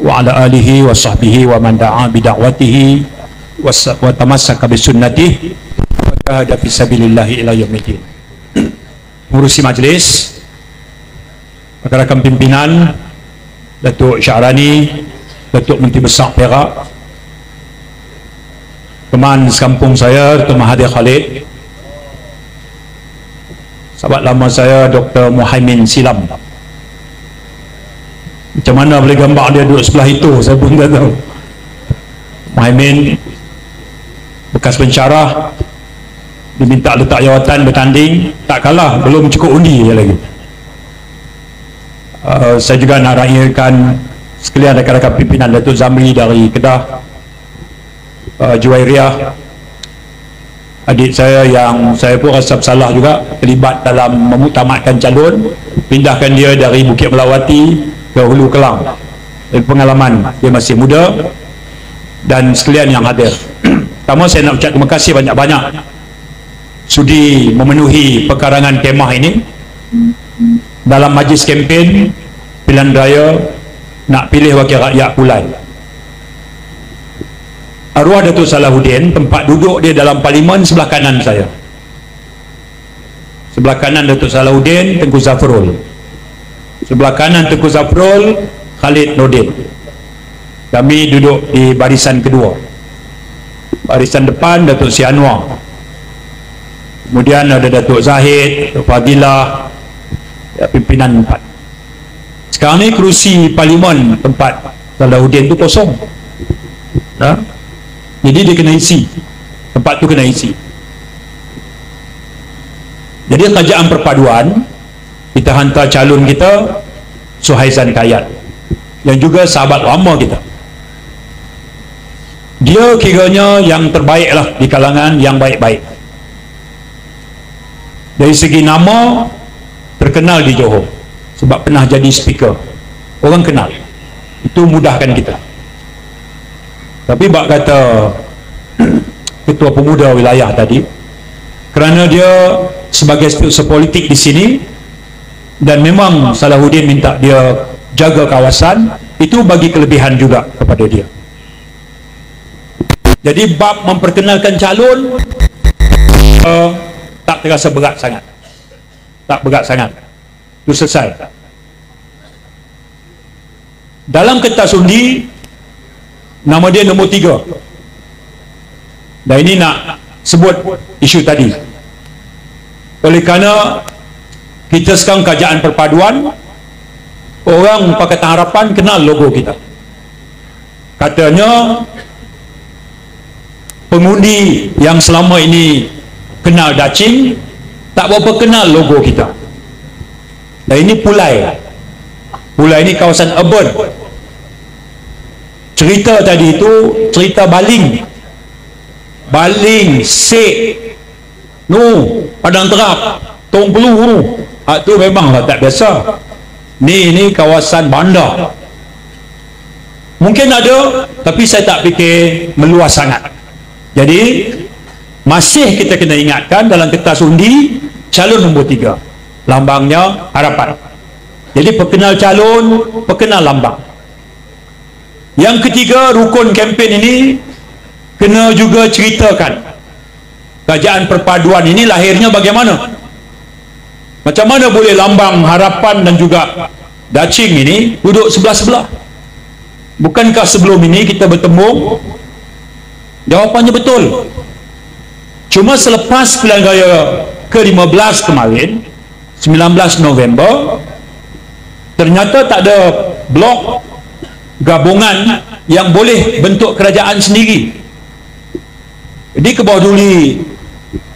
wa ala alihi wa sahbihi wa man da'a bida'watihi wa tamassaka bisunnatihi wa jahada fi sabilillahi ila yaumiddin. Pengurusi majlis, rakan pimpinan, Datuk Syarani, Datuk Menteri Besar Perak, teman sekampung saya Datuk Mahathir Khalid, sahabat lama saya Dr. Muhaimin Silam. Macam mana boleh gambar dia duduk sebelah itu, saya pun tak tahu. Muhaimin bekas pensyarah, diminta letak jawatan bertanding, tak kalah, belum cukup undi je lagi. Saya juga nak rayakan sekalian rakan-rakan pimpinan Datuk Zamri dari Kedah, Juwairiyah, adik saya yang saya pun rasa bersalah juga terlibat dalam memutamatkan calon, pindahkan dia dari Bukit Melawati ke Hulu Kelang. Dari pengalaman dia masih muda, dan sekalian yang hadir. Pertama saya nak ucap terima kasih banyak-banyak sudi memenuhi pekarangan kemah ini dalam majlis kempen pilihan raya nak pilih wakil rakyat Kulai. Arwah Datuk Salahuddin, tempat duduk dia dalam parlimen sebelah kanan saya. Sebelah kanan Datuk Salahuddin, Tengku Zafrul. Sebelah kanan Tengku Zafrul, Khalid Nordin. Kami duduk di barisan kedua. Barisan depan Datuk Si Anwar. Kemudian ada Datuk Zahid, Datuk Fadilah, ya, pimpinan 4. Sekarang ni kerusi parlimen tempat Salahuddin tu kosong. Nah, jadi dia kena isi. Tempat tu kena isi. Jadi kerajaan perpaduan, kita hantar calon kita Suhaizan Kayat, yang juga sahabat lama kita. Dia kiranya yang terbaik lah di kalangan yang baik-baik. Dari segi nama terkenal di Johor sebab pernah jadi speaker, orang kenal, itu mudahkan kita. Tapi bak kata ketua pemuda wilayah tadi, kerana dia sebagai sponsor politik di sini dan memang Salahuddin minta dia jaga kawasan, itu bagi kelebihan juga kepada dia. Jadi bab memperkenalkan calon tak terasa berat sangat, tak berat sangat, itu selesai. Dalam kertas undi nama dia nombor 3, dan ini nak sebut isu tadi. Oleh kerana kita sekarang kerajaan perpaduan, orang Pakatan Harapan kenal logo kita. Katanya pengundi yang selama ini kenal Dacing tak berapa kenal logo kita. Dan ini Pulai. Pulai ini kawasan urban. Cerita tadi itu cerita baling, sek, padang terap, tong peluru. Itu memanglah tak biasa. Ni kawasan bandar. Mungkin ada, tapi saya tak fikir meluas sangat. Jadi masih kita kena ingatkan dalam kertas undi calon nombor 3, lambangnya harapan. Jadi perkenal calon, perkenal lambang. Yang ketiga, rukun kempen ini kena juga ceritakan kerajaan perpaduan ini lahirnya bagaimana. Macam mana boleh lambang harapan dan juga Dacing ini duduk sebelah-sebelah? Bukankah sebelum ini kita bertemu? Jawapannya betul. Cuma selepas pilihan raya ke-15 kemarin, 19 November, ternyata tak ada blok gabungan yang boleh bentuk kerajaan sendiri. Jadi ke bawah duli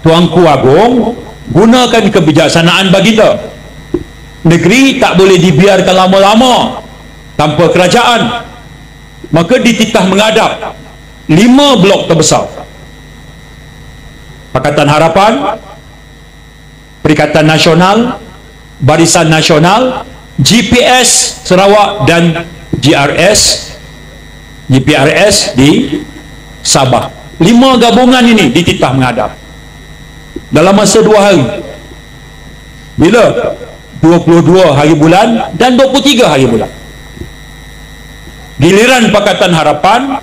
Tuanku Agong gunakan kebijaksanaan baginda. Negeri tak boleh dibiarkan lama-lama tanpa kerajaan, maka dititah menghadap 5 blok terbesar: Pakatan Harapan, Perikatan Nasional, Barisan Nasional, GPS Sarawak, dan GPRS di Sabah. 5 gabungan ini dititah menghadap dalam masa 2 hari. Bila? 22 hari bulan dan 23 hari bulan. Giliran Pakatan Harapan,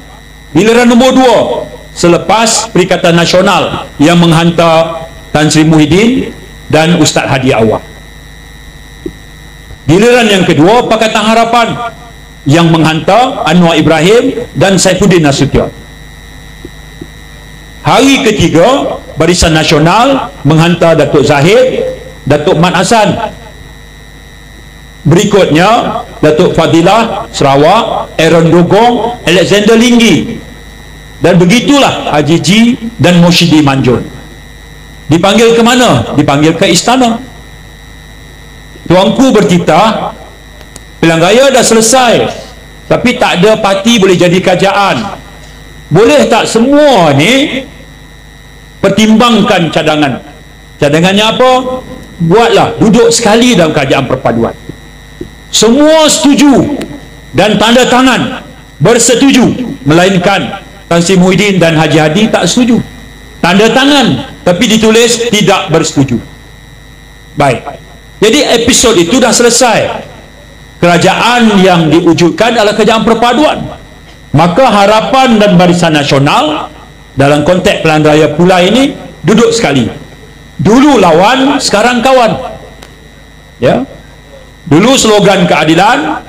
giliran nombor 2 selepas Perikatan Nasional yang menghantar Tan Sri Muhyiddin dan Ustaz Hadi Awang. Giliran yang kedua Pakatan Harapan yang menghantar Anwar Ibrahim dan Saifuddin Nasution. Hari ketiga Barisan Nasional menghantar Datuk Zahid, Datuk Mat Hassan. Berikutnya Datuk Fadilah Sarawak, Aaron Dogong, Alexander Linggi, dan begitulah Haji G dan Moshidi Manjun. Dipanggil ke mana? Dipanggil ke istana. Tuanku bertitah, pilihan raya dah selesai, tapi tak ada parti boleh jadi kerajaan. Boleh tak semua ni pertimbangkan cadangan? Cadangannya apa? Buatlah, duduk sekali dalam kerajaan perpaduan. Semua setuju dan tanda tangan bersetuju, melainkan Tan Sri Muhyiddin dan Haji Hadi tak setuju. Tanda tangan tapi ditulis tidak bersetuju. Baik, jadi episod itu dah selesai. Kerajaan yang diwujudkan adalah kerajaan perpaduan. Maka Harapan dan Barisan Nasional dalam konteks pilihan raya pula ini duduk sekali. Dulu lawan, sekarang kawan. Ya, dulu slogan keadilan,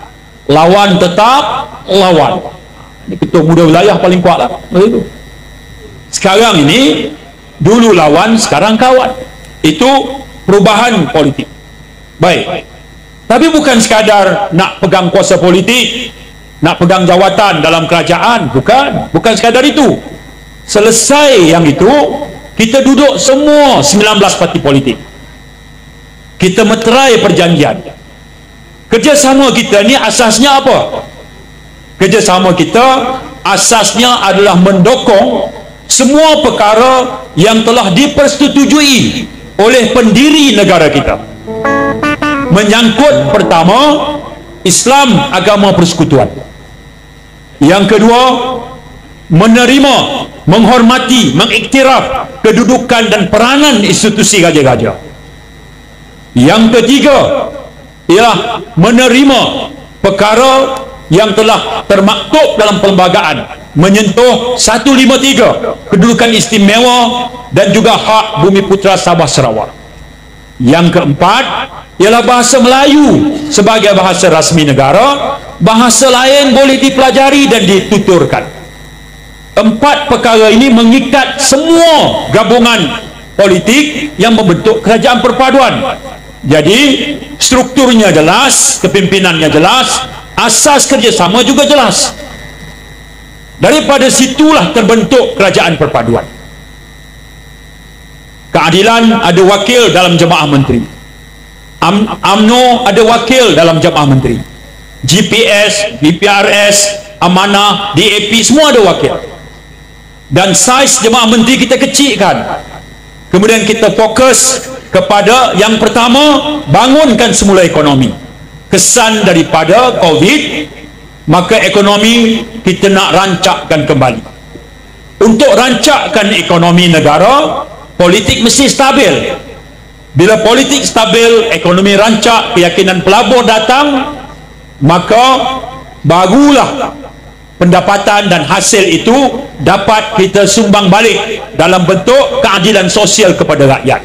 lawan tetap lawan. Ini ketua muda wilayah paling kuat lah. Sekarang ini dulu lawan, sekarang kawan. Itu perubahan politik. Baik, tapi bukan sekadar nak pegang kuasa politik, nak pegang jawatan dalam kerajaan. Bukan sekadar itu. Selesai yang itu, kita duduk semua 19 parti politik, kita meterai perjanjian. Kerjasama kita ni asasnya apa? Kerjasama kita asasnya adalah mendukung semua perkara yang telah dipersetujui oleh pendiri negara kita. Menyangkut pertama, Islam agama persekutuan. Yang kedua, menerima, menghormati, mengiktiraf kedudukan dan peranan institusi raja-raja. Yang ketiga ialah menerima perkara yang telah termaktub dalam perlembagaan, menyentuh 153 kedudukan istimewa dan juga hak Bumi Putera Sabah Sarawak. Yang keempat ialah bahasa Melayu sebagai bahasa rasmi negara. Bahasa lain boleh dipelajari dan dituturkan. Empat perkara ini mengikat semua gabungan politik yang membentuk kerajaan perpaduan. Jadi strukturnya jelas, kepimpinannya jelas, asas kerjasama juga jelas. Daripada situlah terbentuk kerajaan perpaduan. Keadilan ada wakil dalam jemaah menteri, UMNO ada wakil dalam jemaah menteri, GPS, BPRS, Amanah, DAP semua ada wakil. Dan saiz jemaah menteri kita kecilkan. Kemudian kita fokus kepada yang pertama, bangunkan semula ekonomi. Kesan daripada COVID, maka ekonomi kita nak rancakkan kembali. Untuk rancakkan ekonomi negara, politik mesti stabil. Bila politik stabil, ekonomi rancak, keyakinan pelabur datang, maka barulah pendapatan dan hasil itu dapat kita sumbang balik dalam bentuk keadilan sosial kepada rakyat.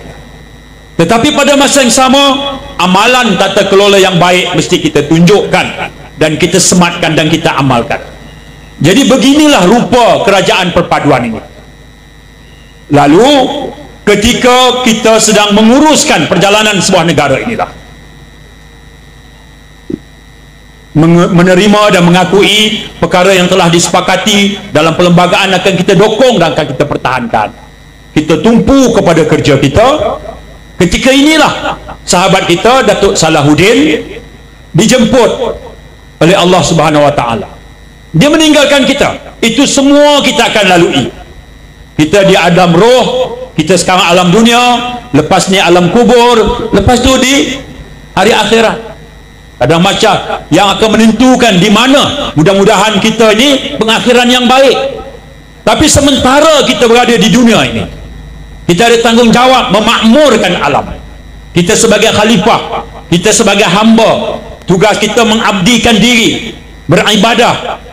Tetapi pada masa yang sama, amalan tata kelola yang baik mesti kita tunjukkan dan kita sematkan dan kita amalkan. Jadi beginilah rupa kerajaan perpaduan ini. Lalu ketika kita sedang menguruskan perjalanan sebuah negara inilah, menerima dan mengakui perkara yang telah disepakati dalam perlembagaan akan kita dukung dan akan kita pertahankan. Kita tumpu kepada kerja kita. Ketika inilah sahabat kita Datuk Salahuddin dijemput oleh Allah Subhanahu Wa Taala. Dia meninggalkan kita. Itu semua kita akan lalui. Kita di alam roh, kita sekarang alam dunia, lepas ni alam kubur, lepas tu di hari akhirat. Ada macam yang akan menentukan di mana mudah-mudahan kita ini pengakhiran yang baik. Tapi sementara kita berada di dunia ini, kita ada tanggungjawab memakmurkan alam. Kita sebagai khalifah, kita sebagai hamba, tugas kita mengabdikan diri, beribadah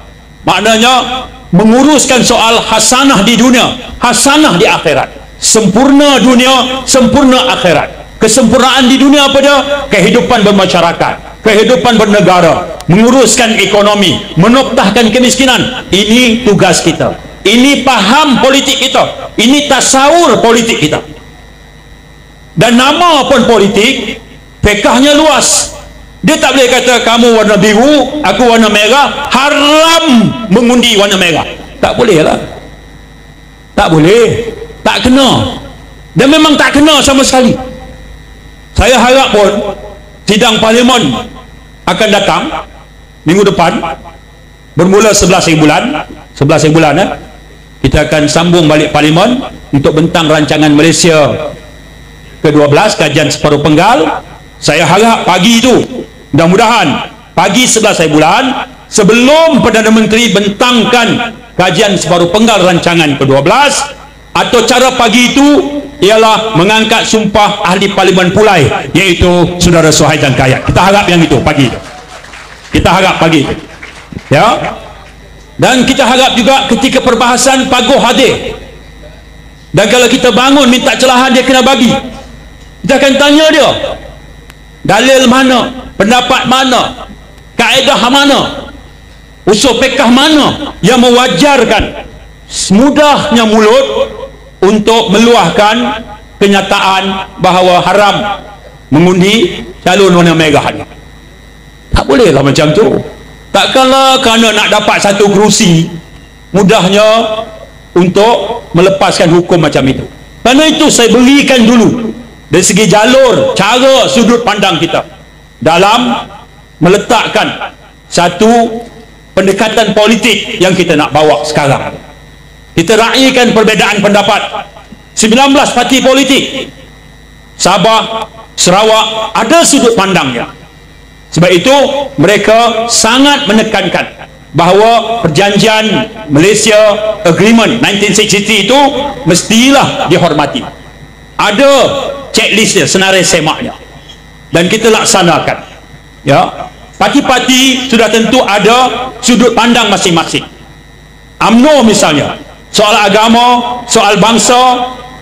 maknanya menguruskan soal hasanah di dunia, hasanah di akhirat. Sempurna dunia, sempurna akhirat. Kesempurnaan di dunia apa dia? Kehidupan bermasyarakat, kehidupan bernegara, menguruskan ekonomi, menoktahkan kemiskinan. Ini tugas kita, ini paham politik kita, ini tasawur politik kita. Dan nama pun politik, fikahnya luas. Dia tak boleh kata kamu warna biru, aku warna merah, haram mengundi warna merah. Tak boleh lah, tak boleh, tak kena, dan memang tak kena sama sekali. Saya harap pun sidang parlimen akan datang minggu depan, bermula 11 bulan kita akan sambung balik parlimen untuk bentang rancangan Malaysia ke-12, kajian separuh penggal. Saya harap pagi itu, mudah-mudahan pagi 11 bulan sebelum Perdana Menteri bentangkan kajian separuh penggal rancangan ke-12, atau cara pagi itu ialah mengangkat sumpah ahli parlimen Pulai, iaitu saudara Suhaidan Kayat. Kita harap yang itu pagi itu, kita harap pagi itu, ya. Dan kita harap juga ketika perbahasan Paguh hadir, dan kalau kita bangun minta celahan, dia kena bagi. Kita akan tanya dia dalil mana, pendapat mana, kaedah mana, usul fiqh mana yang mewajarkan semudahnya mulut untuk meluahkan kenyataan bahawa haram mengundi calon warna merah ni. Tak boleh lah macam tu. Takkanlah kerana nak dapat satu kerusi mudahnya untuk melepaskan hukum macam itu. Kerana itu saya berikan dulu dari segi jalur, cara, sudut pandang kita dalam meletakkan satu pendekatan politik yang kita nak bawa sekarang. Kita raikan perbezaan pendapat. 19 parti politik Sabah, Sarawak ada sudut pandangnya. Sebab itu mereka sangat menekankan bahawa perjanjian Malaysia Agreement 1963 itu mestilah dihormati. Ada checklistnya, senarai semaknya, dan kita laksanakan, ya. Parti-parti sudah tentu ada sudut pandang masing-masing. UMNO misalnya, soal agama, soal bangsa,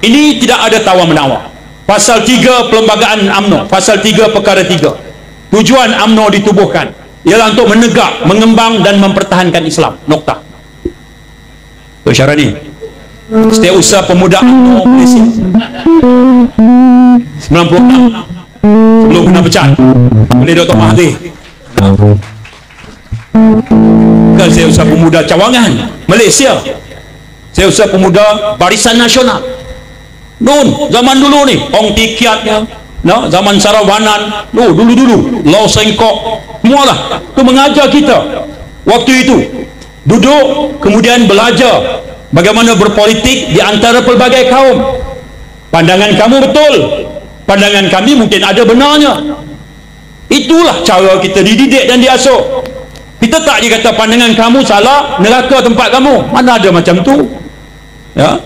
ini tidak ada tawar-menawar. Pasal 3 Perlembagaan UMNO, pasal 3 perkara 3, tujuan UMNO ditubuhkan ialah untuk menegak, mengembang dan mempertahankan Islam. Nokta. Tuan Syarani, Setiausaha Pemuda UMNO Malaysia 96 sebelum kena pecat oleh Dr. Mahathir, bukan Setiausaha Pemuda Cawangan Malaysia, Setiausaha Pemuda Barisan Nasional. Zaman dulu ni Ong Tikiatnya, no, zaman Sarawanan, dulu Lau Sengkok, semualah tu mengajar kita waktu itu. Duduk kemudian belajar bagaimana berpolitik di antara pelbagai kaum. Pandangan kamu betul, pandangan kami mungkin ada benarnya. Itulah cara kita dididik dan diasuh. Kita tak dikata pandangan kamu salah, neraka tempat kamu. Mana ada macam tu, ya.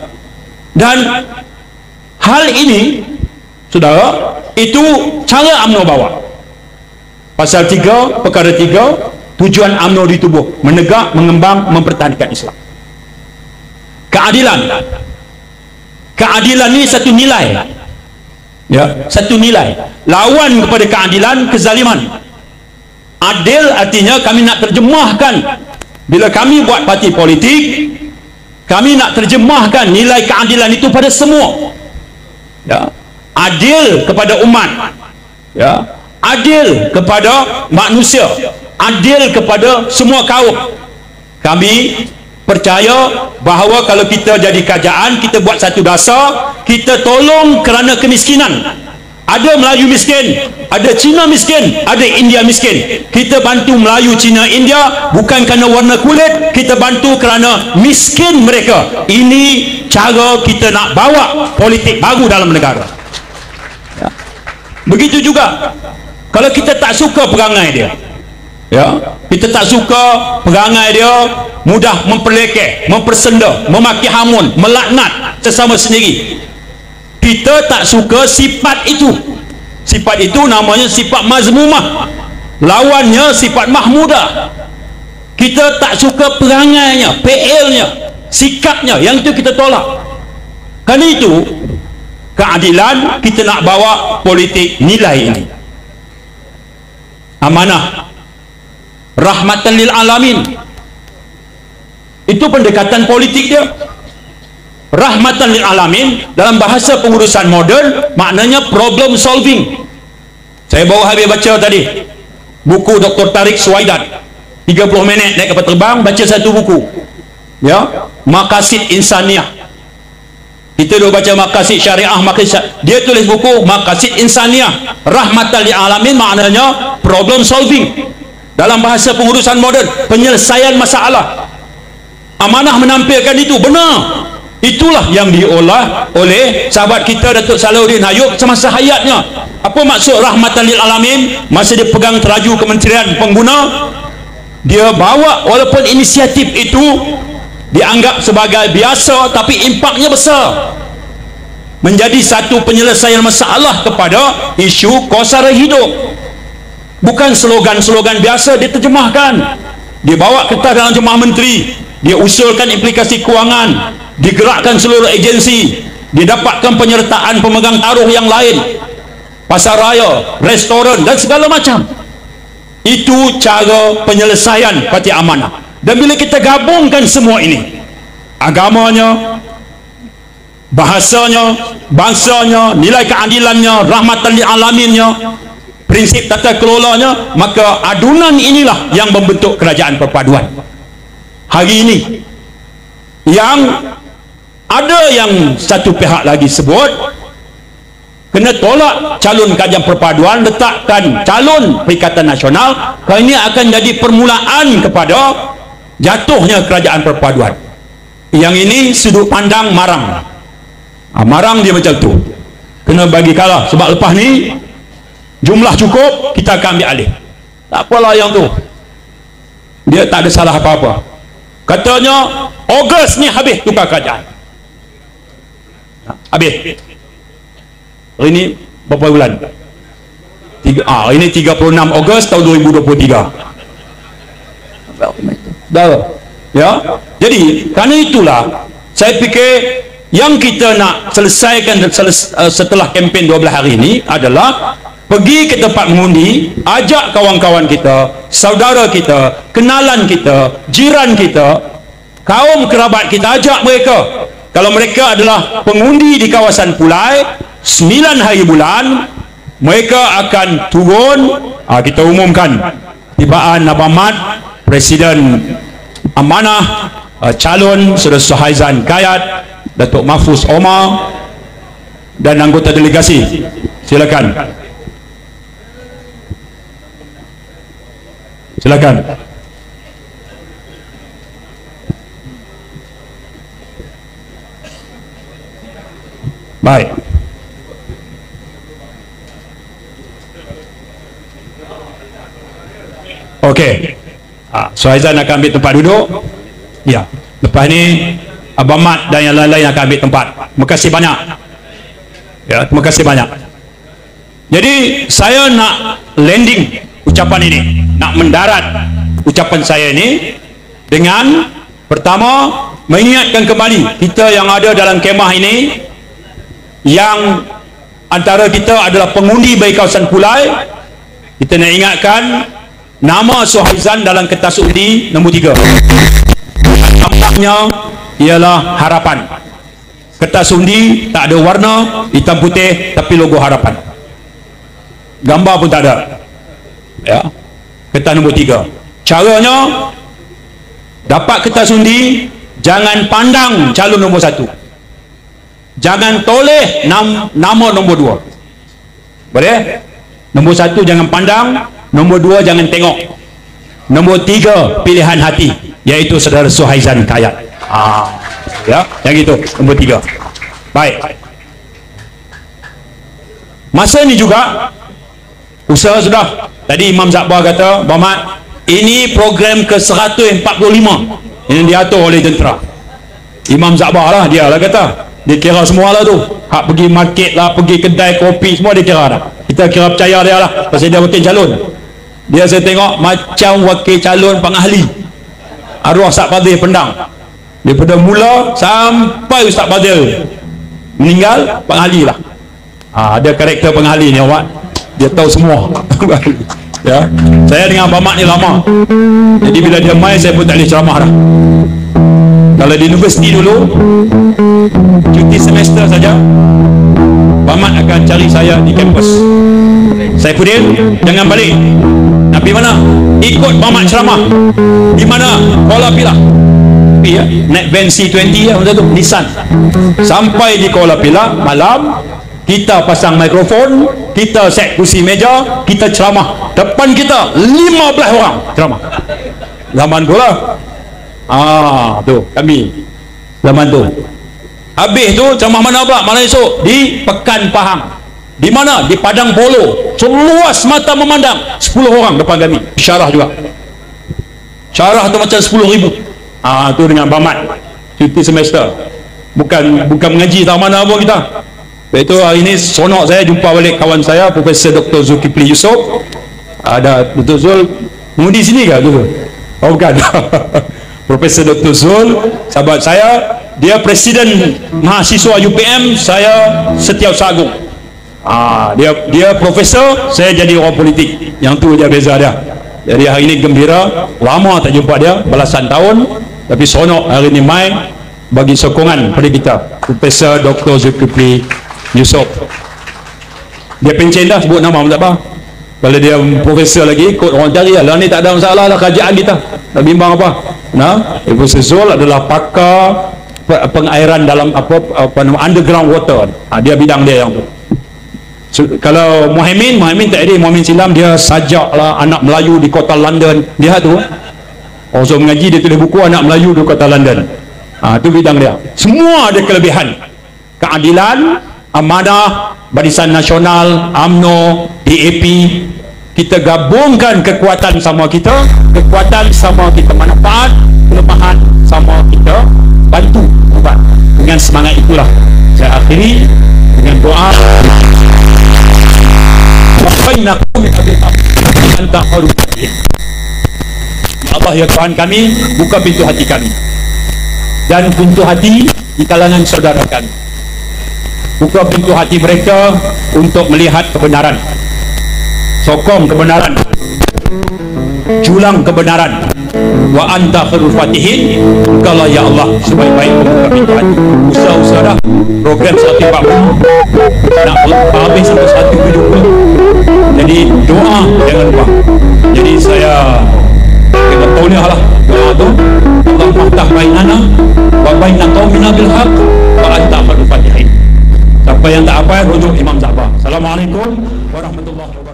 Dan hal ini, saudara, itu cara UMNO bawa. Pasal 3 perkara 3, tujuan UMNO ditubuh menegak, mengembang, mempertahankan Islam. Keadilan ini satu nilai, ya, satu nilai. Lawan kepada keadilan, kezaliman. Adil artinya kami nak terjemahkan, bila kami buat parti politik, kami nak terjemahkan nilai keadilan itu pada semua, ya. Adil kepada umat, ya, adil kepada manusia, adil kepada semua kaum. Kami percaya bahawa kalau kita jadi kerajaan, kita buat satu dasar, kita tolong kerana kemiskinan. Ada Melayu miskin, ada Cina miskin, ada India miskin. Kita bantu Melayu, Cina, India bukan kerana warna kulit, kita bantu kerana miskin mereka. Ini cara kita nak bawa politik baru dalam negara, ya. Begitu juga kalau kita tak suka perangai dia, ya, kita tak suka perangai dia, mudah memperlekeh, mempersenda, memaki hamun, melaknat sesama sendiri. Kita tak suka sifat itu. Sifat itu namanya sifat mazmumah. Lawannya sifat mahmudah. Kita tak suka perangainya, PL-nya, sikapnya, yang itu kita tolak. Kerana itu keadilan kita nak bawa politik nilai ini. Amanah, rahmatan lil alamin, itu pendekatan politik dia. Rahmatan lil alamin dalam bahasa pengurusan moden maknanya problem solving. Saya baru habis baca tadi buku Dr. Tariq Suwaidan, 30 minit naik kapal terbang baca satu buku, ya, Maqasid Insaniah. Kita dah baca Maqasid Syariah, dia tulis buku Maqasid Insaniah, rahmatan lil alamin maknanya problem solving dalam bahasa pengurusan moden, penyelesaian masalah. Amanah menampilkan itu benar. Itulah yang diolah oleh sahabat kita Datuk Salahuddin Ayub semasa hayatnya. Apa maksud rahmatan lil alamin? Masa dia pegang teraju Kementerian Pengguna, dia bawa, walaupun inisiatif itu dianggap sebagai biasa tapi impaknya besar, menjadi satu penyelesaian masalah kepada isu kosara hidup. Bukan slogan-slogan biasa dia terjemahkan, dia bawa kertas dalam jemaah menteri, dia usulkan implikasi kewangan, digerakkan seluruh agensi, didapatkan penyertaan pemegang taruh yang lain, pasar raya, restoran dan segala macam. Itu cara penyelesaian parti amanah. Dan bila kita gabungkan semua ini, agamanya, bahasanya, bangsanya, nilai keadilannya, rahmatan lil alaminnya, prinsip tata kelolanya, maka adunan inilah yang membentuk kerajaan perpaduan. Hari ini yang ada yang satu pihak lagi sebut kena tolak calon kerajaan perpaduan, letakkan calon Perikatan Nasional, kerana ini akan jadi permulaan kepada jatuhnya kerajaan perpaduan. Yang ini sudut pandang Marang. Marang dia macam tu, kena bagi kalah, sebab lepas ni jumlah cukup, kita akan ambil alih. Tak apalah yang tu, dia tak ada salah apa-apa. Katanya Ogos ni habis tukar kerajaan, habis. Hari ini berapa bulan? Ini 36 Ogos tahun 2023. Dah. Ya. Jadi kerana itulah saya fikir yang kita nak selesaikan setelah kempen 12 hari ini adalah pergi ke tempat mengundi, ajak kawan-kawan kita, saudara kita, kenalan kita, jiran kita, kaum kerabat kita, ajak mereka. Kalau mereka adalah pengundi di kawasan Pulai, 9 hari bulan mereka akan turun. Kita umumkan tibaan Abang Mat, Presiden Amanah, calon Saudara Suhaizan Kayat, Datuk Mahfuz Omar dan anggota delegasi. Silakan. Silakan. Baik. Okey. Suhaizan akan ambil tempat duduk. Ya. Lepas ni Abang Mat dan yang lain-lain akan ambil tempat. Terima kasih banyak. Ya, terima kasih banyak. Jadi saya nak landing ucapan ini, nak mendarat ucapan saya ini dengan pertama mengingatkan kembali kita yang ada dalam kemah ini, yang antara kita adalah pengundi bagi kawasan Pulai. Kita nak ingatkan nama Suhaizan dalam kertas undi nombor 3. Nampaknya ialah harapan. Kertas undi tak ada warna, hitam putih, tapi logo harapan. Gambar pun tak ada. Ya. Kertas nombor 3. Caranya dapat kertas undi, jangan pandang calon nombor 1. Jangan toleh nama nombor 2. Boleh? Nombor 1 jangan pandang, nombor 2 jangan tengok, nombor 3 pilihan hati, iaitu Saudara Suhaizan Kayat. Ya, yang itu nombor 3. Baik. Masa ini juga usaha sudah. Tadi Imam Zakbar kata, Bamat, ini program ke 145 yang diatur oleh tentera. Imam Zakbar lah, dia lah kata, dia kira semua lah tu, hak pergi market lah, pergi kedai kopi, semua dia kira dah. Kita kira percaya dia lah, pasal dia wakil calon. Dia saya tengok macam wakil calon pengahli. arwah Ustaz Fadil Pendang, daripada mula sampai Ustaz Fadil meninggal, penghali lah. Ada karakter penghali ni awak, dia tahu semua. Ya, saya dengan Abang Mat ni lama, jadi bila dia main saya pun tak boleh ceramah dah. Kalau di universiti dulu cuti semester saja, Abang Mat akan cari saya di kampus. Saifuddin, jangan balik. Nak pergi mana? Ikut Abang Mat ceramah. Di mana? Kuala Pilah. Ya, naik van C20 ya, macam tu, Nissan. Sampai di Kuala Pilah malam, kita pasang mikrofon, kita set kursi meja, kita ceramah. Depan kita 15 orang ceramah. Zaman tu lah. Tu kami zaman tu. Habis tu ceramah mana pula? Malam esok di Pekan Pahang. Di mana? Di Padang Polo. Seluas mata memandang, 10 orang depan kami. Syarah juga. Syarah tu macam 10,000. Tu dengan Bamat. Cuti semester. Bukan mengaji tahu mana apa kita. Lepas itu hari ini sonok saya jumpa balik kawan saya, Profesor Dr. Zulkifli Yusof. Ada Dr. Zul mengundi sini ke tu? Oh bukan. Profesor Dr. Zul, sahabat saya, dia presiden mahasiswa UPM, saya Setiausaha Agung. Dia profesor, saya jadi orang politik. Yang tu je beza dia. Jadi hari ini gembira, lama tak jumpa dia, belasan tahun, tapi sonok hari ini main bagi sokongan pada kita. Profesor Dr. Zulkifli Yusof. Dia pencen dah, sebut nama tak apa. Kalau dia profesor lagi, ikut orang cari lah. Ni tak ada masalah lah, kerajaan kita tak bimbang apa. Profesor Zul adalah pakar pengairan dalam apa underground water. Dia bidang dia yang tu. Kalau Muhaimin tak ada. Muhaimin Silam dia sajak lah anak Melayu di kota London. Dia tu orang mengaji, dia tulis buku anak Melayu di kota London. Tu bidang dia. Semua ada kelebihan. Keadilan, amanah, Barisan Nasional, UMNO, DAP. Kita gabungkan kekuatan sama kita, manfaat, kelemahan sama kita, bantu ubat. Dengan semangat itulah saya akhiri dengan doa. Allah ya Tuhan kami, buka pintu hati kami dan pintu hati di kalangan saudara kami. Buka pintu hati mereka untuk melihat kebenaran, sokong kebenaran, julang kebenaran. Wa anta khairul fatihin. Kalau ya Allah sebaik-baik membuka pintu hati. Usaha-usaha dah program 140 nak habis sampai 170. Jadi doa jangan lupa. Jadi saya kita tauliah lah doa tu. Allahumma ftah bainana wa baina qaumina bil haqq wa anta khairul fatihin. Siapa yang tak apa rujuk Imam Zahbah. Assalamualaikum warahmatullahi wabarakatuh.